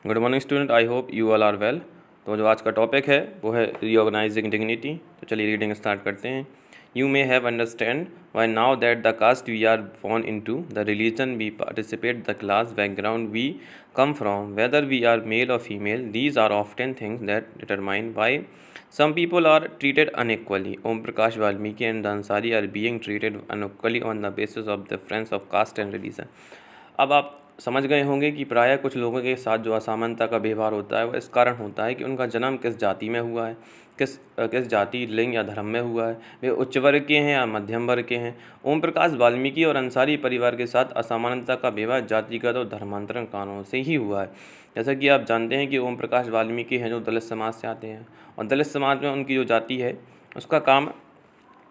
Good morning student, I hope you all are well. तो जो आज का टॉपिक है वो है रीऑर्गेनाइजिंग डिग्निटी। तो चलिए रीडिंग स्टार्ट करते हैं। You may have understand why now that the caste we are born into, the religion we participate, the class background we come from, whether we are male or female, these are often things that determine why some people are treated unequally. Om Prakash Valmiki and the Ansari are being treated unequally on the basis of difference of caste and religion. अब आप समझ गए होंगे कि प्रायः कुछ लोगों के साथ जो असमानता का व्यवहार होता है वह इस कारण होता है कि उनका जन्म किस जाति में हुआ है, किस जाति, लिंग या धर्म में हुआ है, वे उच्च वर्ग के हैं या मध्यम वर्ग के हैं। ओम प्रकाश वाल्मीकि और अंसारी परिवार के साथ असमानता का व्यवहार जातिगत और धर्मांतरण कारणों से ही हुआ है। जैसा कि आप जानते हैं कि ओम प्रकाश वाल्मीकि हैं जो दलित समाज से आते हैं, और दलित समाज में उनकी जो जाति है उसका काम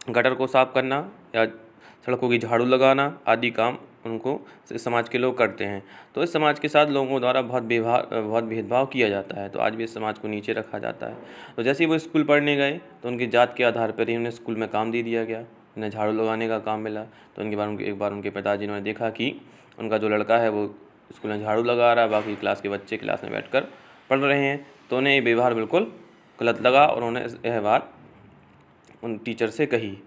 गटर को साफ करना या सड़कों की झाड़ू लगाना आदि काम उनको इस समाज के लोग करते हैं। तो इस समाज के साथ लोगों द्वारा बहुत भेदभाव किया जाता है। तो आज भी इस समाज को नीचे रखा जाता है। तो जैसे ही वो स्कूल पढ़ने गए तो उनकी जात के आधार पर ही उन्हें स्कूल में काम दे दिया गया, उन्हें झाड़ू लगाने का काम मिला। तो एक बार उनके पिताजी ने देखा कि उनका जो लड़का है वो स्कूल में झाड़ू लगा रहा है, बाकी क्लास के बच्चे क्लास में बैठकर पढ़ रहे हैं, तो उन्हें ये व्यवहार बिल्कुल गलत लगा और उन्होंने यह बात उन टीचर से कही।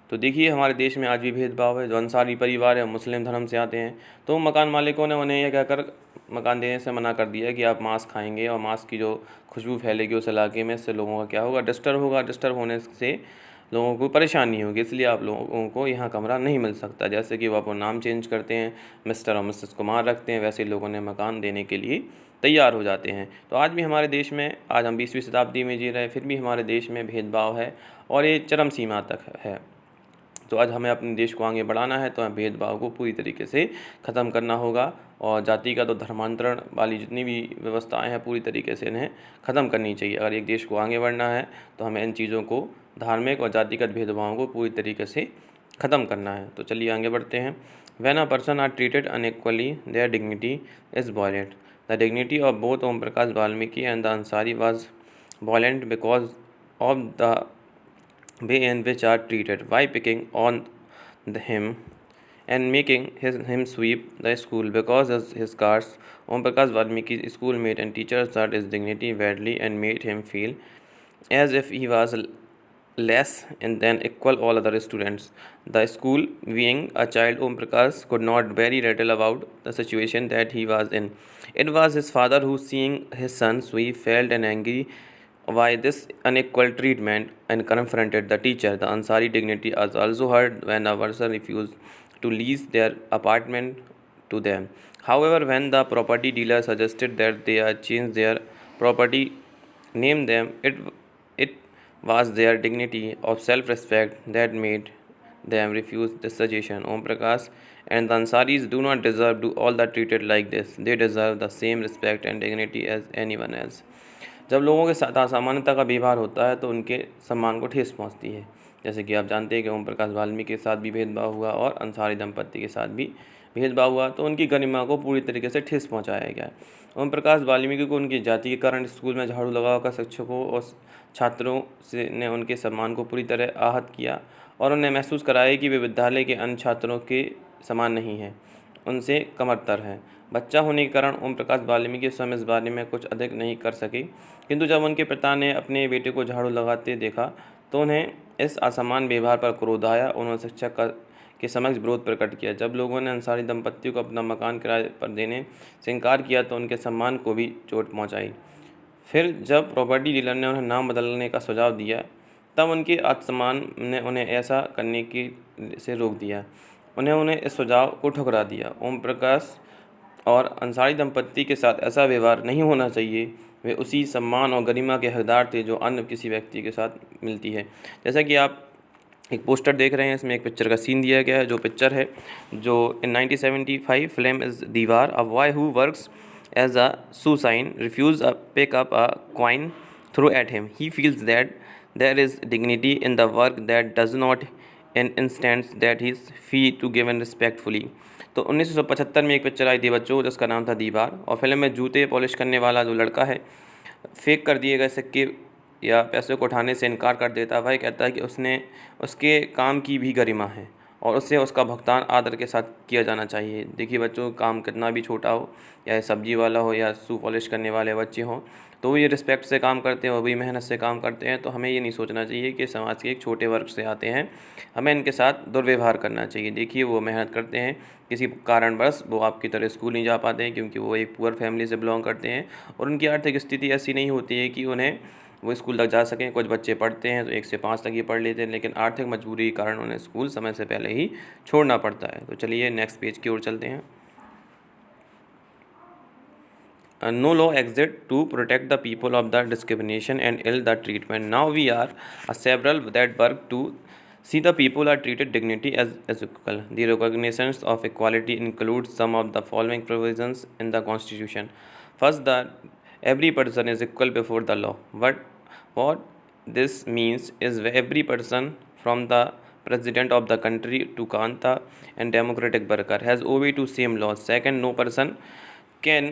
तो देखिए हमारे देश में आज भी भेदभाव है। जो अंसारी परिवार है मुस्लिम धर्म से आते हैं, तो मकान मालिकों ने उन्हें यह कहकर मकान देने से मना कर दिया कि आप मांस खाएंगे और मांस की जो खुशबू फैलेगी उस इलाके में, इससे लोगों का क्या होगा, डिस्टर्ब होने से लोगों को परेशानी होगी, इसलिए आप लोगों को यहाँ कमरा नहीं मिल सकता। जैसे कि वो अपना नाम चेंज करते हैं, मिस्टर और मिसेस कुमार रखते हैं, वैसे लोगों ने मकान देने के लिए तैयार हो जाते हैं। तो आज भी हमारे देश में, आज हम 20वीं शताब्दी में जी रहे हैं, फिर भी हमारे देश में भेदभाव है और ये चरम सीमा तक है। तो आज हमें अपने देश को आगे बढ़ाना है, तो हमें भेदभाव को पूरी तरीके से ख़त्म करना होगा और जातिगत और धर्मांतरण वाली जितनी भी व्यवस्थाएं हैं पूरी तरीके से इन्हें ख़त्म करनी चाहिए। अगर एक देश को आगे बढ़ना है तो हमें इन चीज़ों को, धार्मिक और जातिगत भेदभावों को पूरी तरीके से ख़त्म करना है। तो चलिए आगे बढ़ते हैं। When a person are treated unequally their dignity is violate. The dignity of both Om Prakash Valmiki and the Ansari was violent because of the way in which are treated, by picking on him and making him sweep the school because of his caste. Om Prakash Valmiki's schoolmate and teachers hurt his dignity badly and made him feel as if he was less and than equal all other students. The school, being a child, Om Prakash could not very little about the situation that he was in. It was his father who, seeing his son sweep, felt an angry why this unequal treatment and confronted the teacher. The Ansari dignity was also hurt when a person refused to lease their apartment to them. However, when the property dealer suggested that they change their property name them, it was their dignity of self-respect that made them refuse this suggestion. Om Prakash and the Ansaris do not deserve to all that treated like this. They deserve the same respect and dignity as anyone else. जब लोगों के साथ असमानता का व्यवहार होता है तो उनके सम्मान को ठेस पहुंचती है। जैसे कि आप जानते हैं कि ओम प्रकाश वाल्मीकि के साथ भी भेदभाव हुआ और अंसारी दंपत्ति के साथ भी भेदभाव हुआ, तो उनकी गरिमा को पूरी तरीके से ठेस पहुंचाया गया। ओम प्रकाश वाल्मीकि को उनकी जाति के कारण स्कूल में झाड़ू लगाकर शिक्षकों और छात्रों से ने उनके सम्मान को पूरी तरह आहत किया और उन्हें महसूस कराया कि वे विद्यालय के अन्य छात्रों के समान नहीं हैं, उनसे कमतर हैं। बच्चा होने के कारण ओम प्रकाश वाल्मीकि स्वयं इस बारे में कुछ अधिक नहीं कर सके, किंतु जब उनके पिता ने अपने बेटे को झाड़ू लगाते देखा तो उन्हें इस असमान व्यवहार पर क्रोध आया। उन्होंने शिक्षक के समक्ष विरोध प्रकट किया। जब लोगों ने अंसारी दंपत्ति को अपना मकान किराए पर देने से इनकार किया तो उनके सम्मान को भी चोट पहुंचाई। फिर जब प्रॉपर्टी डीलर ने उन्हें नाम बदलने का सुझाव दिया तब उनके आत्मसम्मान ने उन्हें ऐसा करने की से रोक दिया। उन्हें इस सुझाव को ठुकरा दिया। ओम प्रकाश और अंसारी दंपत्ति के साथ ऐसा व्यवहार नहीं होना चाहिए। वे उसी सम्मान और गरिमा के हकदार थे जो अन्य किसी व्यक्ति के साथ मिलती है। जैसा कि आप एक पोस्टर देख रहे हैं, इसमें एक पिक्चर का सीन दिया गया है। जो पिक्चर है, जो इन 1975 film is Deewar, a boy who works as a shoeshine refuses a pick up a coin throw at him. He feels that there is dignity in the work that does not in instance that he is fee to given respectfully. तो 1975 में एक picture आई थी बच्चों, जिसका नाम था दीवार, और फिल्म में जूते पॉलिश करने वाला जो लड़का है फेंक कर दिए गए सिक्के या पैसे को उठाने से इनकार कर देता है। वह कहता है कि उसके काम की भी गरिमा है और उससे उसका भुगतान आदर के साथ किया जाना चाहिए। देखिए बच्चों, काम कितना भी छोटा हो, या सब्जी वाला हो या शू पॉलिश करने वाले बच्चे हों, तो वो ये रिस्पेक्ट से काम करते हैं, वो भी मेहनत से काम करते हैं। तो हमें ये नहीं सोचना चाहिए कि समाज के एक छोटे वर्ग से आते हैं, हमें इनके साथ दुर्व्यवहार करना चाहिए। देखिए वो मेहनत करते हैं, किसी कारणवश वो आपकी तरह स्कूल नहीं जा पाते हैं क्योंकि वो एक पुअर फैमिली से बिलोंग करते हैं और उनकी आर्थिक स्थिति ऐसी नहीं होती है कि उन्हें वो स्कूल तक जा सकें। कुछ बच्चे पढ़ते हैं तो 1 से 5 तक ही पढ़ लेते हैं, लेकिन आर्थिक मजबूरी के कारण उन्हें स्कूल समय से पहले ही छोड़ना पड़ता है। तो चलिए नेक्स्ट पेज की ओर चलते हैं। No law exists to protect the people of the discrimination and ill the treatment. Now we are several that work to see the people are treated dignity as equal. The recognition of equality includes some of the following provisions in the Constitution. First, that every person is equal before the law. What this means is every person from the president of the country to Kanta and democratic worker has obeyed to same laws. Second, no person can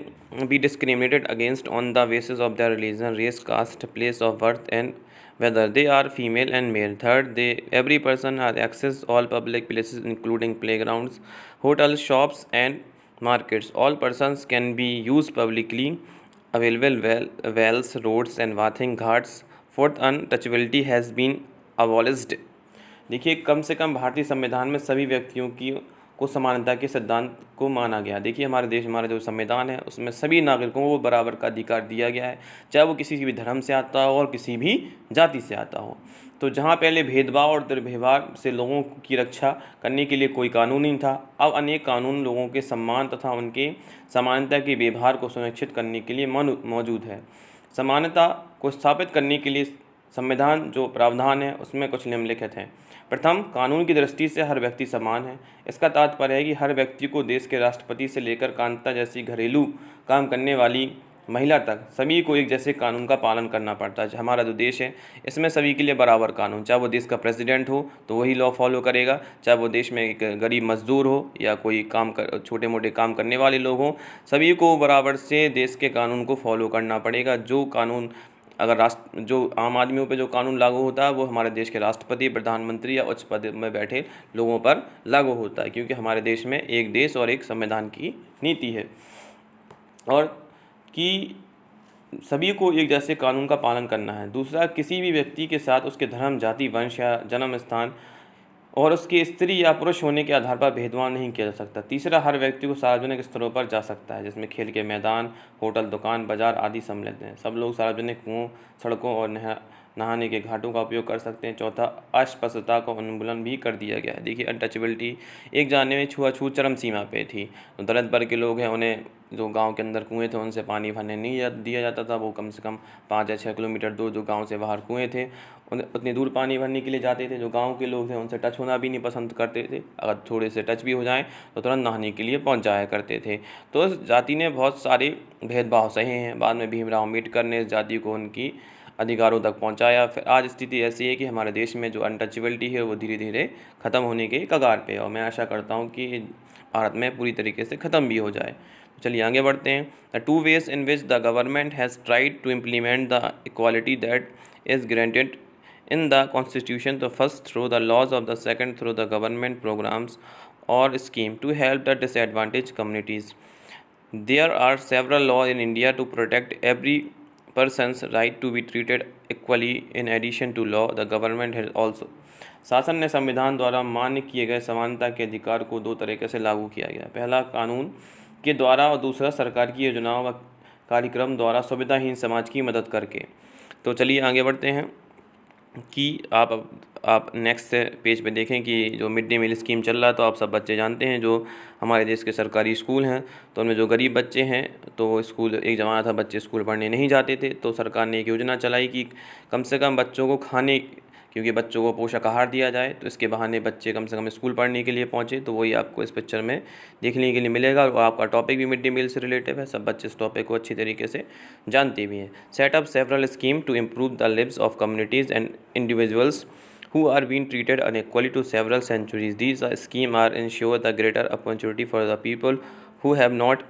be discriminated against on the basis of their religion, race, caste, place of birth, and whether they are female and male. Third, every person has access all public places, including playgrounds, hotels, shops, and markets. All persons can be used publicly available wells, roads, and bathing ghats. Fourth, untouchability has been abolished. देखिए कम से कम भारतीय संविधान में सभी व्यक्तियों की को समानता के सिद्धांत को माना गया। देखिए हमारे देश, हमारा जो संविधान है उसमें सभी नागरिकों को बराबर का अधिकार दिया गया है, चाहे वो किसी भी धर्म से आता हो और किसी भी जाति से आता हो। तो जहाँ पहले भेदभाव और दुर्व्यवहार से लोगों की रक्षा करने के लिए कोई कानून नहीं था, अब अनेक कानून लोगों के सम्मान तथा उनके समानता के व्यवहार को सुनिश्चित करने के लिए मौजूद है। समानता को स्थापित करने के लिए संविधान जो प्रावधान है उसमें कुछ निम्नलिखित हैं। प्रथम, कानून की दृष्टि से हर व्यक्ति समान है। इसका तात्पर्य है कि हर व्यक्ति को देश के राष्ट्रपति से लेकर कांता जैसी घरेलू काम करने वाली महिला तक सभी को एक जैसे कानून का पालन करना पड़ता है। हमारा जो देश है इसमें सभी के लिए बराबर कानून, चाहे वो देश का प्रेसिडेंट हो तो वही लॉ फॉलो करेगा, चाहे वो देश में एक गरीब मजदूर हो या कोई छोटे मोटे काम करने वाले लोग हों, सभी को बराबर से देश के कानून को फॉलो करना पड़ेगा। जो कानून अगर जो आम आदमियों पे जो कानून लागू होता है वो हमारे देश के राष्ट्रपति, प्रधानमंत्री या उच्च पद में बैठे लोगों पर लागू होता है, क्योंकि हमारे देश में एक देश और एक संविधान की नीति है और कि सभी को एक जैसे कानून का पालन करना है। दूसरा, किसी भी व्यक्ति के साथ उसके धर्म, जाति, वंश या जन्म स्थान और उसके स्त्री या पुरुष होने के आधार पर भेदभाव नहीं किया जा सकता। तीसरा, हर व्यक्ति को सार्वजनिक स्थलों पर जा सकता है, जिसमें खेल के मैदान, होटल, दुकान, बाजार आदि सम्मिलित हैं। सब लोग सार्वजनिक कुओं, सड़कों और नहाने के घाटों का उपयोग कर सकते हैं। चौथा, अस्पृश्यता का उन्मूलन भी कर दिया गया है। देखिए अनटचेबिलिटी एक जानने में छुआछूत चरम सीमा पे थी। तो दलित वर्ग के लोग हैं, उन्हें जो गांव के अंदर कुएं थे उनसे पानी भरने नहीं दिया जाता था। वो कम से कम 5 या 6 किलोमीटर दूर जो गांव से बाहर कुएं थे उतनी दूर पानी भरने के लिए जाते थे। जो गांव के लोग थे उनसे टच होना भी नहीं पसंद करते थे, अगर थोड़े से टच भी हो जाएं तो तुरंत नहाने के लिए पहुंच जाया करते थे। तो इस जाति ने बहुत सारे भेदभाव सहे हैं। बाद में भीमराव अम्बेडकर ने इस जाति को उनकी अधिकारों तक पहुंचाया। फिर आज स्थिति ऐसी है कि हमारे देश में जो अनटचेबिलिटी है वो धीरे धीरे ख़त्म होने के कगार पे है और मैं आशा करता हूं कि भारत में पूरी तरीके से ख़त्म भी हो जाए। चलिए आगे बढ़ते हैं। The two ways in which the government has tried to implement the equality that is granted in the constitution, the first through the laws of the second through the government programs or scheme to help the disadvantaged communities. There are several laws in India to protect every person's right to be treated equally. In addition to law, the government has also शासन ने संविधान द्वारा मान्य किए गए समानता के अधिकार को दो तरीके से लागू किया गया। पहला, कानून के द्वारा और दूसरा, सरकार की योजनाओं व कार्यक्रम द्वारा सुविधाहीन समाज की मदद करके। तो चलिए आगे बढ़ते हैं कि आप नेक्स्ट पेज पे देखें कि जो मिड डे मील स्कीम चल रहा है तो आप सब बच्चे जानते हैं जो हमारे देश के सरकारी स्कूल हैं तो उनमें जो गरीब बच्चे हैं तो स्कूल एक ज़माना था बच्चे स्कूल पढ़ने नहीं जाते थे, तो सरकार ने एक योजना चलाई कि कम से कम बच्चों को खाने, क्योंकि बच्चों को पोषक आहार दिया जाए तो इसके बहाने बच्चे कम से कम स्कूल पढ़ने के लिए पहुँचे। तो वही आपको इस पिक्चर में देखने के लिए मिलेगा और आपका टॉपिक भी मिड डे मील से रिलेटिव है। सब बच्चे इस टॉपिक को अच्छी तरीके से जानते भी हैं। Set up several scheme to improve the lives of communities and individuals who are being treated unequally to several centuries. These schemes are ensure the greater opportunity for the people who have not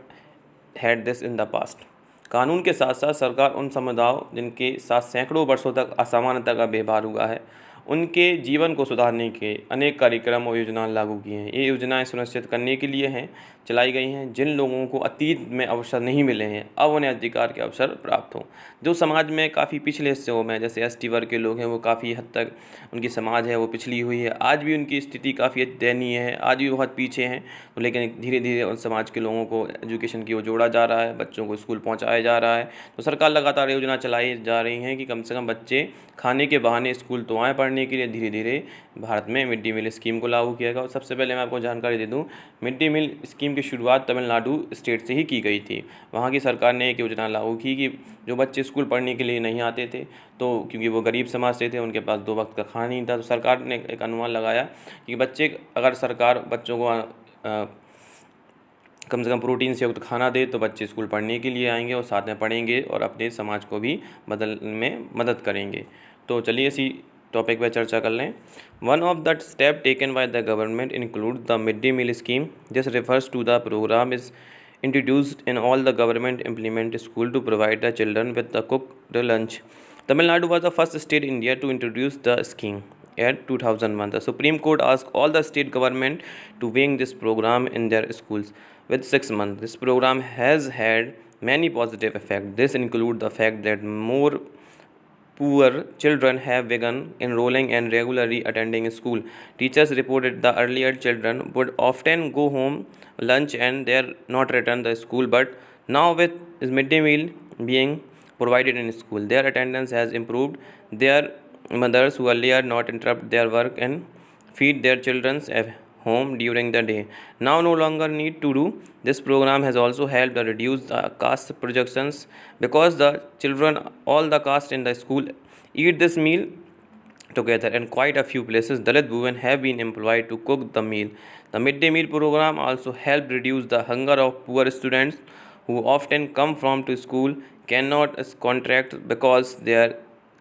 had this in the past. कानून के साथ साथ सरकार उन समुदायों जिनके साथ सैकड़ों वर्षों तक असमानता का व्यवहार हुआ है उनके जीवन को सुधारने के अनेक कार्यक्रम और योजनाएं लागू किए हैं। ये योजनाएं सुनिश्चित करने के लिए हैं चलाई गई हैं जिन लोगों को अतीत में अवसर नहीं मिले हैं अब उन्हें अधिकार के अवसर प्राप्त हों। जो समाज में काफ़ी पिछले हिस्सों में जैसे एसटी वर्ग के लोग हैं वो काफ़ी हद तक उनकी समाज है वो पिछली हुई है, आज भी उनकी स्थिति काफ़ी दयनीय है, आज भी बहुत पीछे हैं। तो लेकिन धीरे धीरे उन समाज के लोगों को एजुकेशन की ओर जोड़ा जा रहा है, बच्चों को स्कूल पहुँचाया जा रहा है। तो सरकार लगातार योजना चलाई जा रही है कि कम से कम बच्चे खाने के बहाने स्कूल तो आएँ पढ़ने के लिए। धीरे धीरे भारत में मिड डे मील स्कीम को लागू किया गया और सबसे पहले मैं आपको जानकारी दे दूं, मिड डे मील स्कीम की शुरुआत तमिलनाडु स्टेट से ही की गई थी। वहाँ की सरकार ने एक योजना लागू की कि जो बच्चे स्कूल पढ़ने के लिए नहीं आते थे, तो क्योंकि वो गरीब समाज से थे, उनके पास 2 वक्त का खाना नहीं था, तो सरकार ने एक अनुमान लगाया कि बच्चे अगर सरकार बच्चों को कम से कम प्रोटीन से युक्त खाना दे तो बच्चे स्कूल पढ़ने के लिए आएंगे और साथ में पढ़ेंगे और अपने समाज को भी बदलने में मदद करेंगे। तो चलिए इसी टॉपिक पर चर्चा कर लें। One of the step taken by the government include the mid day meal scheme. This refers to the program is introduced in all the government implement school to provide the children with the cooked lunch. Tamil Nadu was the first state in India to introduce the scheme. At 2001, the Supreme Court asked all the state government to wing this program in their schools. With 6 months, this program has had many positive effects. This include the fact that more poor children have begun enrolling and regularly attending school. Teachers reported the earlier children would often go home lunch and they're not return the school, but now with midday meal being provided in school, their attendance has improved. Their mothers who earlier not interrupt their work and feed their children at home during the day now no longer need to do. This program has also helped reduce the caste projections because the children all the caste in the school eat this meal together, and quite a few places Dalit women have been employed to cook the meal. The midday meal program also helped reduce the hunger of poor students who often come from to school cannot contract because their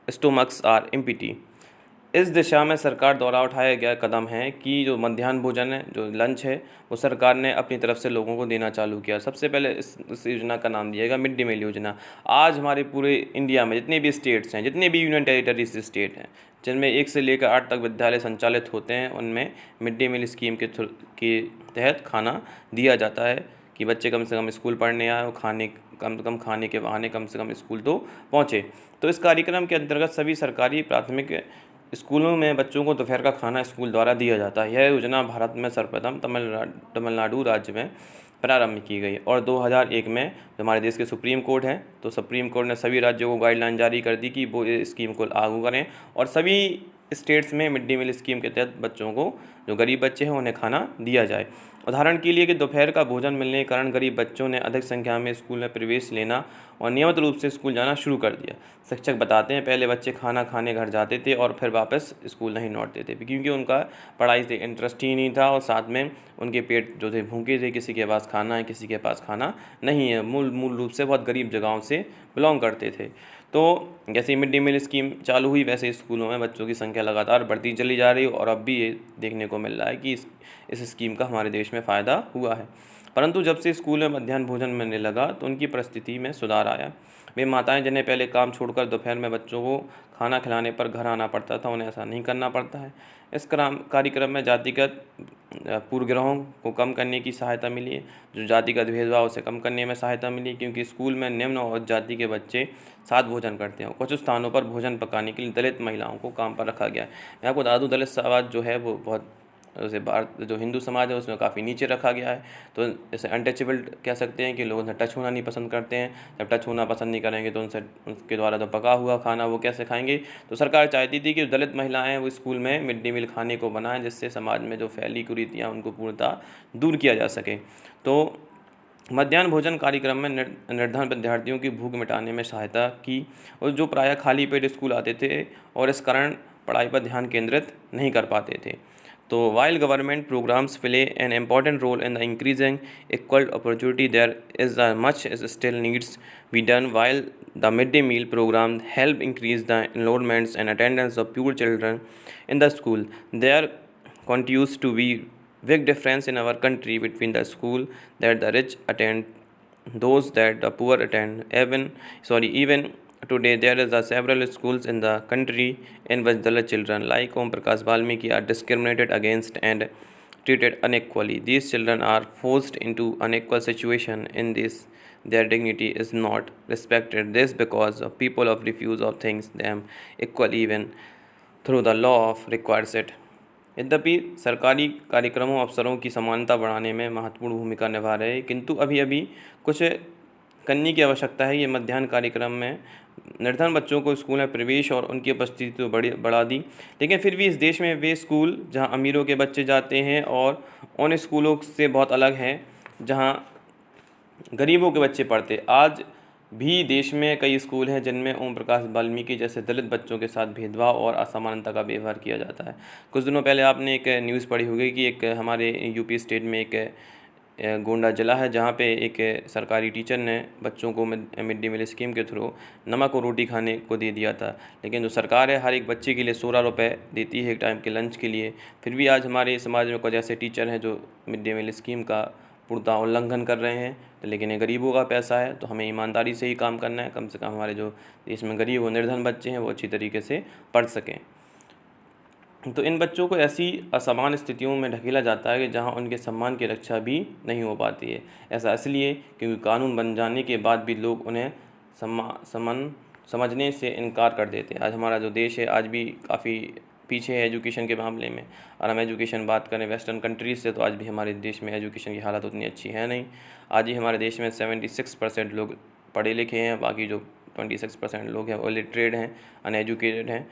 stomachs are empty. इस दिशा में सरकार द्वारा उठाया गया कदम है कि जो मध्याह्न भोजन है, जो लंच है, वो सरकार ने अपनी तरफ से लोगों को देना चालू किया। सबसे पहले इस योजना का नाम दिया गया मिड डे मील योजना। आज हमारे पूरे इंडिया में जितने भी स्टेट्स हैं, जितने भी यूनियन टेरिटरीज स्टेट हैं, जिनमें 1 से लेकर 8 तक विद्यालय संचालित होते हैं, उनमें मिड डे मील स्कीम के तहत खाना दिया जाता है कि बच्चे कम से कम स्कूल पढ़ने आए और कम से कम खाने के बहाने कम से कम स्कूल तो पहुँचे। तो इस कार्यक्रम के अंतर्गत सभी सरकारी प्राथमिक स्कूलों में बच्चों को दोपहर का खाना स्कूल द्वारा दिया जाता है। यह योजना भारत में सर्वप्रथम तमिलनाडु राज्य में प्रारंभ की गई और 2001 में हमारे देश के सुप्रीम कोर्ट हैं, तो सुप्रीम कोर्ट ने सभी राज्यों को गाइडलाइन जारी कर दी कि वो इस स्कीम को लागू करें और सभी स्टेट्स में मिड डे मील स्कीम के तहत बच्चों को, जो गरीब बच्चे हैं, उन्हें खाना दिया जाए। उदाहरण के लिए कि दोपहर का भोजन मिलने के कारण गरीब बच्चों ने अधिक संख्या में स्कूल में प्रवेश लेना और नियमित रूप से स्कूल जाना शुरू कर दिया। शिक्षक बताते हैं पहले बच्चे खाना खाने घर जाते थे और फिर वापस स्कूल नहीं लौटते थे क्योंकि उनका पढ़ाई से इंटरेस्ट ही नहीं था और साथ में उनके पेट जो थे भूखे थे, किसी के पास खाना है किसी के पास खाना नहीं है, मूल रूप से बहुत गरीब जगहों से बिलोंग करते थे। तो जैसे मिड डे मील स्कीम चालू हुई वैसे स्कूलों में बच्चों की संख्या लगातार बढ़ती चली जा रही है और अब भी ये देखने को मिल रहा है कि इस स्कीम का हमारे देश में फ़ायदा हुआ है। परंतु जब से स्कूल में मध्याह्न भोजन मिलने लगा तो उनकी परिस्थिति में सुधार आया। वे माताएं जिन्हें पहले काम छोड़कर दोपहर में बच्चों को खाना खिलाने पर घर आना पड़ता था, उन्हें ऐसा नहीं करना पड़ता है। इस कार्यक्रम में जातिगत पूर्वग्रहों को कम करने की सहायता मिली है, जो जातिगत भेदभाव से कम करने में सहायता मिली, क्योंकि स्कूल में निम्न और जाति के बच्चे साथ भोजन करते हैं। कुछ स्थानों पर भोजन पकाने के लिए दलित महिलाओं को काम पर रखा गया है। मैं आपको बता दूँ दलित समाज जो है वो बहुत जैसे भारत जो हिंदू समाज है उसमें काफ़ी नीचे रखा गया है। तो जैसे अनटचेबल कह सकते हैं कि लोग उनसे टच होना नहीं पसंद करते हैं। जब टच होना पसंद नहीं करेंगे तो उनके द्वारा तो पका हुआ खाना वो कैसे खाएंगे। तो सरकार चाहती थी कि दलित महिलाएं वो स्कूल में मिड डे मील खाने को बनाएं, जिससे समाज में जो फैली कुरीतियाँ उनको पूर्णतः दूर किया जा सके। तो मध्याह्न भोजन कार्यक्रम में निर्धन विद्यार्थियों की भूख मिटाने में सहायता की और जो प्रायः खाली पेट स्कूल आते थे और इस कारण पढ़ाई पर ध्यान केंद्रित नहीं कर पाते थे। तो while government programs play an important role in the increasing equal opportunity, there is much as still needs be done. While the midday meal program help increase the enrollments and attendance of pure children in the school, there continues to be big difference in our country between the school that the rich attend, those that the poor attend. Even Today, there is several schools in the country in which Dalit children like Om Prakash Valmiki are discriminated against and treated unequally. These children are forced into unequal situation in this. Their dignity is not respected. This because of people of refuse of things them equally even through the law of requires it. यद्यपि सरकारी कार्यक्रमों अवसरों की समानता बढ़ाने में महत्वपूर्ण भूमिका निभा रहे हैं, किंतु अभी अभी कुछ करने की आवश्यकता है। ये मध्याह्न कार्यक्रम में निर्धन बच्चों को स्कूल में प्रवेश और उनकी उपस्थिति तो बढ़ा दी, लेकिन फिर भी इस देश में वे स्कूल जहां अमीरों के बच्चे जाते हैं और उन स्कूलों से बहुत अलग हैं जहां गरीबों के बच्चे पढ़ते। आज भी देश में कई स्कूल हैं जिनमें ओम प्रकाश वाल्मीकि जैसे दलित बच्चों के साथ भेदभाव और असमानता का व्यवहार किया जाता है। कुछ दिनों पहले आपने एक न्यूज़ पढ़ी होगी कि एक हमारे यूपी स्टेट में एक गोंडा जिला है जहाँ पे एक सरकारी टीचर ने बच्चों को मिड डे मील स्कीम के थ्रू नमक और रोटी खाने को दे दिया था, लेकिन जो सरकार है हर एक बच्चे के लिए 16 रुपये देती है एक टाइम के लंच के लिए। फिर भी आज हमारे समाज में कुछ ऐसे टीचर हैं जो मिड डे मील स्कीम का पूर्णतः उल्लंघन कर रहे हैं, लेकिन ये गरीबों का पैसा है तो हमें ईमानदारी से ही काम करना है। कम से कम हमारे जो देश में गरीब और निर्धन बच्चे हैं वो अच्छी तरीके से पढ़ सकें। तो इन बच्चों को ऐसी असमान स्थितियों में ढकेला जाता है कि जहां उनके सम्मान की रक्षा भी नहीं हो पाती है। ऐसा इसलिए क्योंकि कानून बन जाने के बाद भी लोग उन्हें समझने से इनकार कर देते हैं। आज हमारा जो देश है आज भी काफ़ी पीछे है एजुकेशन के मामले में। और हम एजुकेशन बात करें वेस्टर्न कंट्रीज़ से तो आज भी हमारे देश में एजुकेशन की हालत उतनी अच्छी है नहीं। आज ही हमारे देश में 76% लोग पढ़े लिखे हैं, बाकी जो 26% लोग हैं वो इलिटरेट हैं, अनएजुकेटेड हैं।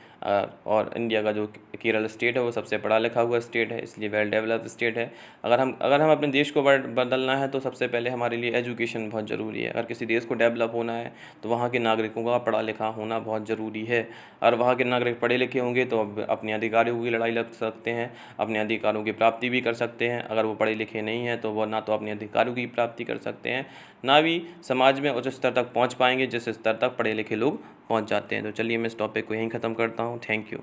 और इंडिया का जो केरल स्टेट है वो सबसे पढ़ा लिखा हुआ स्टेट है, इसलिए वेल डेवलप्ड स्टेट है। अगर हम अपने देश को बदलना है तो सबसे पहले हमारे लिए एजुकेशन बहुत ज़रूरी है। अगर किसी देश को डेवलप होना है तो वहाँ के नागरिकों का पढ़ा लिखा होना बहुत ज़रूरी है। और वहाँ के नागरिक पढ़े लिखे होंगे तो अपने अधिकारों की लड़ाई लड़ सकते हैं, अपने अधिकारों की प्राप्ति भी कर सकते हैं। अगर वो पढ़े लिखे नहीं हैं तो वो ना तो अपने अधिकारों की प्राप्ति कर सकते हैं, ना भी समाज में उच्च स्तर तक पहुँच पाएंगे जिस स्तर तक पढ़े लिखे लोग पहुँच जाते हैं। तो चलिए मैं इस टॉपिक को यहीं ख़त्म करता हूँ। Thank you.